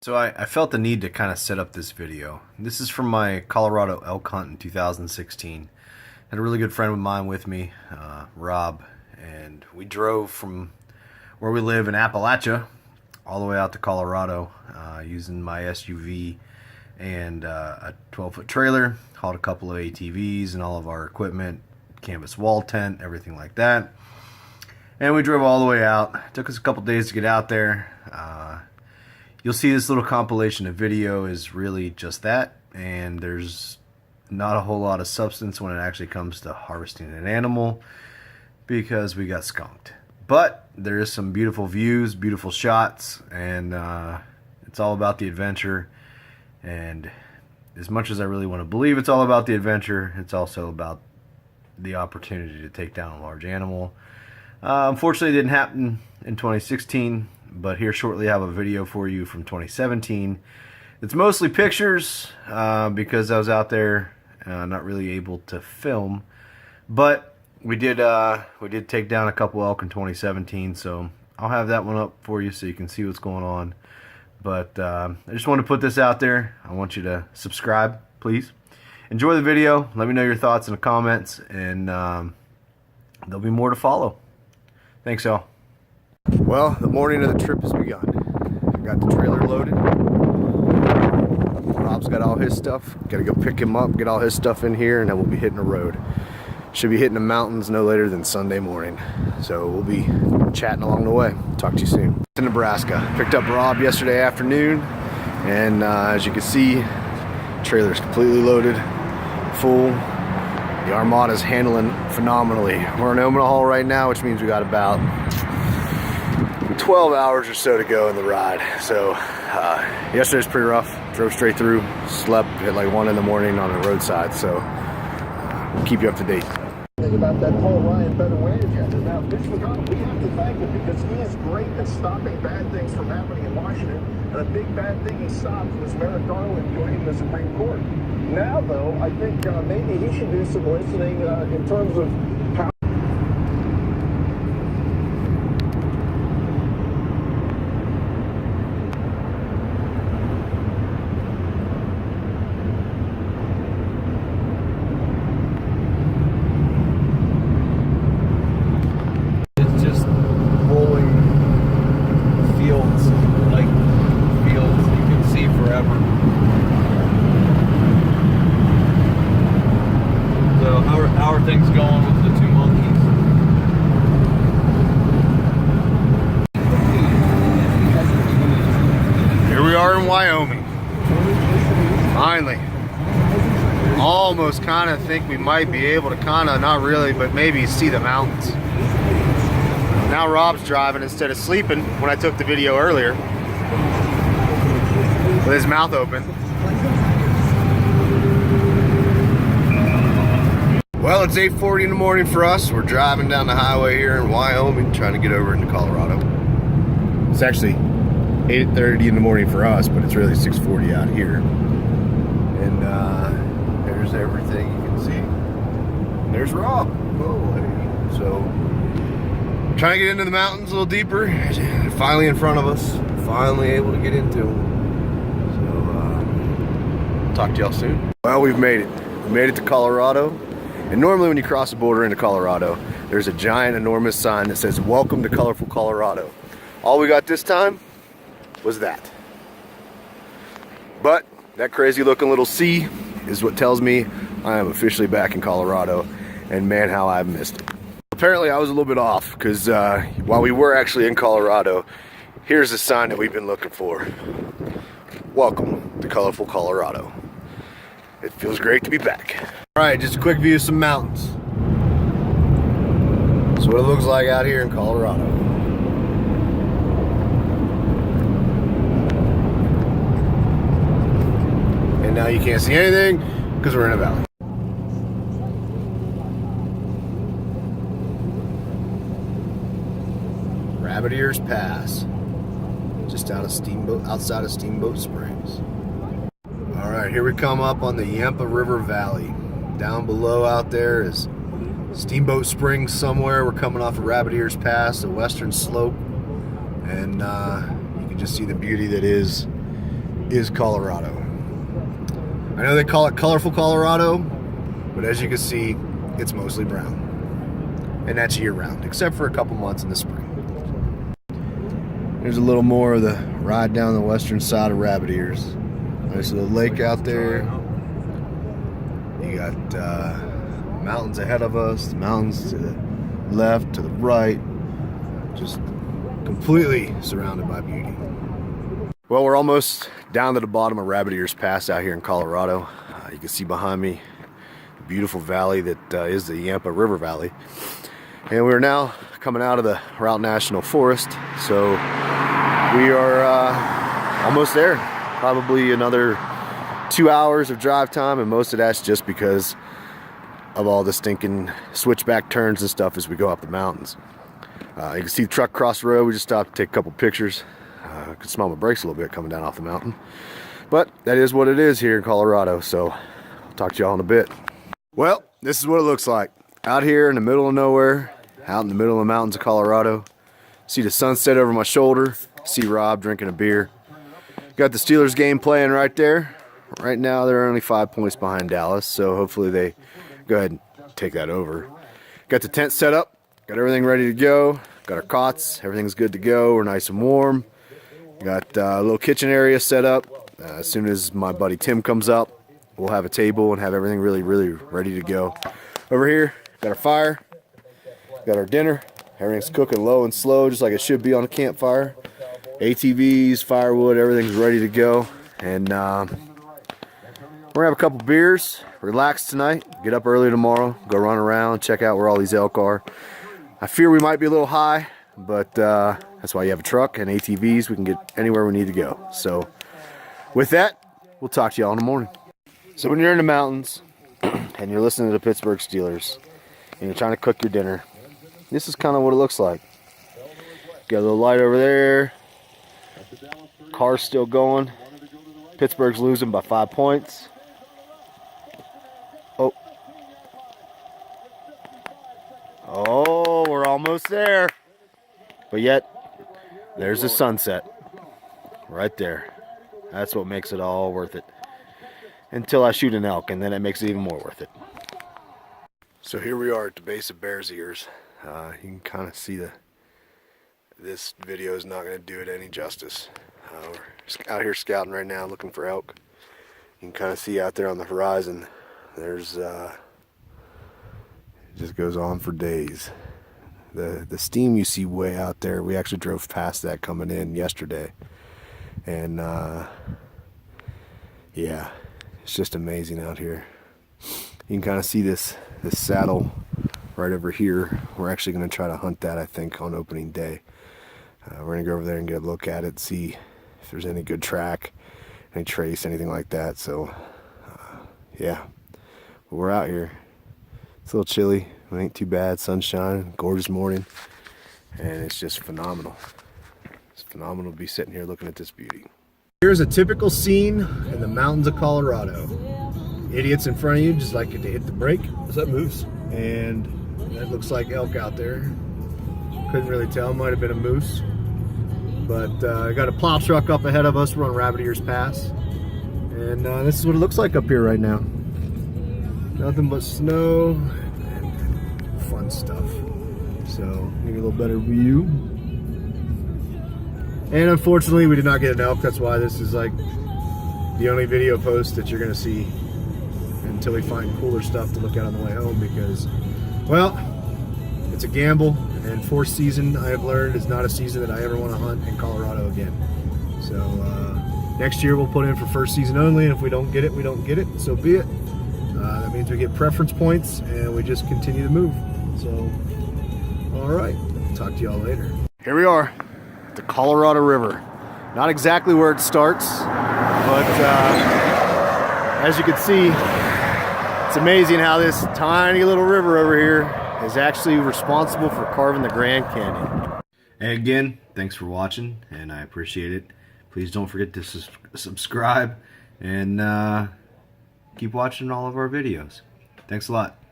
So I felt the need to kind of set up this video. This is from my Colorado elk hunt in 2016. Had a really good friend of mine with me, Rob, and we drove from where we live in Appalachia all the way out to Colorado using my SUV and a 12-foot trailer, hauled a couple of ATVs and all of our equipment, canvas wall tent, everything like that. And we drove all the way out. It took us a couple days to get out there. You'll see this little compilation of video is really just that, and there's not a whole lot of substance when it actually comes to harvesting an animal because we got skunked. But there is some beautiful views, beautiful shots, and it's all about the adventure. And as much as I really want to believe it's all about the adventure, it's also about the opportunity to take down a large animal. Unfortunately, it didn't happen in 2016. But here shortly I have a video for you from 2017. It's mostly pictures because I was out there not really able to film. But we did take down a couple elk in 2017, so I'll have that one up for you so you can see what's going on. But I just want to put this out there. I want you to subscribe, please. Enjoy the video. Let me know your thoughts in the comments, and there'll be more to follow. Thanks, y'all. Well, the morning of the trip has begun. I got the trailer loaded. Rob's got all his stuff. Gotta go pick him up, get all his stuff in here, and then we'll be hitting the road. Should be hitting the mountains no later than Sunday morning. So we'll be chatting along the way. Talk to you soon. To Nebraska. Picked up Rob yesterday afternoon, and as you can see, trailer's completely loaded, full. The Armada's handling phenomenally. We're in Omaha right now, which means we got about 12 hours or so to go in the ride. So yesterday was pretty rough. Drove straight through, slept at like 1 in the morning on the roadside. So keep you up to date. Think about that Paul Ryan better way agenda. Now, Mitch McConnell, we have to thank him because he is great at stopping bad things from happening in Washington. And a big bad thing he stopped was Merrick Garland joining the Supreme Court. Now, though, I think maybe he should do some listening in terms of how. How are things going with the two monkeys? Here we are in Wyoming. Finally. Almost kind of think we might be able to not really, but maybe see the mountains. Now Rob's driving instead of sleeping when I took the video earlier. With his mouth open. Well, it's 8:40 in the morning for us. We're driving down the highway here in Wyoming, trying to get over into Colorado. It's actually 8:30 in the morning for us, but it's really 6:40 out here. And there's everything you can see. And there's Rob. Oh, hey. So, trying to get into the mountains a little deeper. They're finally in front of us. Finally able to get into them. So, talk to y'all soon. Well, we've made it. We made it to Colorado. And normally when you cross the border into Colorado, there's a giant, enormous sign that says, "Welcome to colorful Colorado." All we got this time was that. But that crazy looking little C is what tells me I am officially back in Colorado. And man, how I've missed it. Apparently I was a little bit off because while we were actually in Colorado, here's the sign that we've been looking for. Welcome to colorful Colorado. It feels great to be back. All right, just a quick view of some mountains. That's what it looks like out here in Colorado. And now you can't see anything because we're in a valley. Rabbit Ears Pass, just outside of Steamboat Springs. All right, here we come up on the Yampa River Valley. Down below out there is Steamboat Springs somewhere. We're coming off of Rabbit Ears Pass, the western slope. And you can just see the beauty that is is Colorado. I know they call it colorful Colorado, but as you can see, it's mostly brown. And that's year-round, except for a couple months in the spring. There's a little more of the ride down the western side of Rabbit Ears. Nice little lake out there. You got mountains ahead of us, mountains to the left, to the right. Just completely surrounded by beauty. Well, we're almost down to the bottom of Rabbit Ears Pass out here in Colorado. You can see behind me the beautiful valley that is the Yampa River Valley. And we're now coming out of the Route National Forest, so we are almost there. Probably another 2 hours of drive time, and most of that's just because of all the stinking switchback turns and stuff as we go up the mountains. You can see the truck across the road. We just stopped to take a couple pictures. I could smell my brakes a little bit coming down off the mountain. But that is what it is here in Colorado, so I'll talk to y'all in a bit. Well, this is what it looks like. Out here in the middle of nowhere, out in the middle of the mountains of Colorado. See the sunset over my shoulder. See Rob drinking a beer. Got the Steelers game playing right there. Right now they're only 5 points behind Dallas, so hopefully they go ahead and take that over. Got the tent set up. Got everything ready to go. Got our cots. Everything's good to go. We're nice and warm. Got a little kitchen area set up. As soon as my buddy Tim comes up, we'll have a table and have everything really ready to go. Over here, got our fire. Got our dinner. Everything's cooking low and slow, just like it should be on a campfire. ATVs, firewood, everything's ready to go. And we're gonna have a couple beers, relax tonight, get up early tomorrow, go run around, check out where all these elk are. I fear we might be a little high, but that's why you have a truck and ATVs. We can get anywhere we need to go. So with that, we'll talk to y'all in the morning. So when you're in the mountains and you're listening to the Pittsburgh Steelers and you're trying to cook your dinner, this is kind of what it looks like. Got a little light over there. Car's still going. Pittsburgh's losing by 5 points. Oh, we're almost there. But yet, there's the sunset right there. That's what makes it all worth it. Until I shoot an elk, and then it makes it even more worth it. So here we are at the base of Bears Ears. You can kind of see this video is not going to do it any justice. We're out here scouting right now, looking for elk. You can kind of see out there on the horizon, there's it just goes on for days. The steam you see way out there, we actually drove past that coming in yesterday, and yeah, it's just amazing out here. You can kind of see this saddle right over here. We're actually going to try to hunt that, I think, on opening day. We're going to go over there and get a look at it, see if there's any good track, any trace, anything like that. So yeah, but we're out here. It's a little chilly, it ain't too bad. Sunshine, gorgeous morning, and it's just phenomenal. It's phenomenal to be sitting here looking at this beauty. Here's a typical scene in the mountains of Colorado. Idiots in front of you just like to hit the brake. Is that moose? And that looks like elk out there. Couldn't really tell, might have been a moose. But I got a plow truck up ahead of us. We're on Rabbit Ears Pass. And this is what it looks like up here right now. Nothing but snow and fun stuff. So, give you a little better view. And unfortunately, we did not get an elk. That's why this is like the only video post that you're going to see until we find cooler stuff to look at on the way home, because, well, it's a gamble, and fourth season, I have learned, is not a season that I ever want to hunt in Colorado again. So next year we'll put in for first season only, and if we don't get it, we don't get it. So be it. That means we get preference points, and we just continue to move. So, all right, talk to y'all later. Here we are, the Colorado River. Not exactly where it starts, but as you can see, it's amazing how this tiny little river over here is actually responsible for carving the Grand Canyon. And again, thanks for watching, and I appreciate it. Please don't forget to subscribe and keep watching all of our videos. Thanks a lot.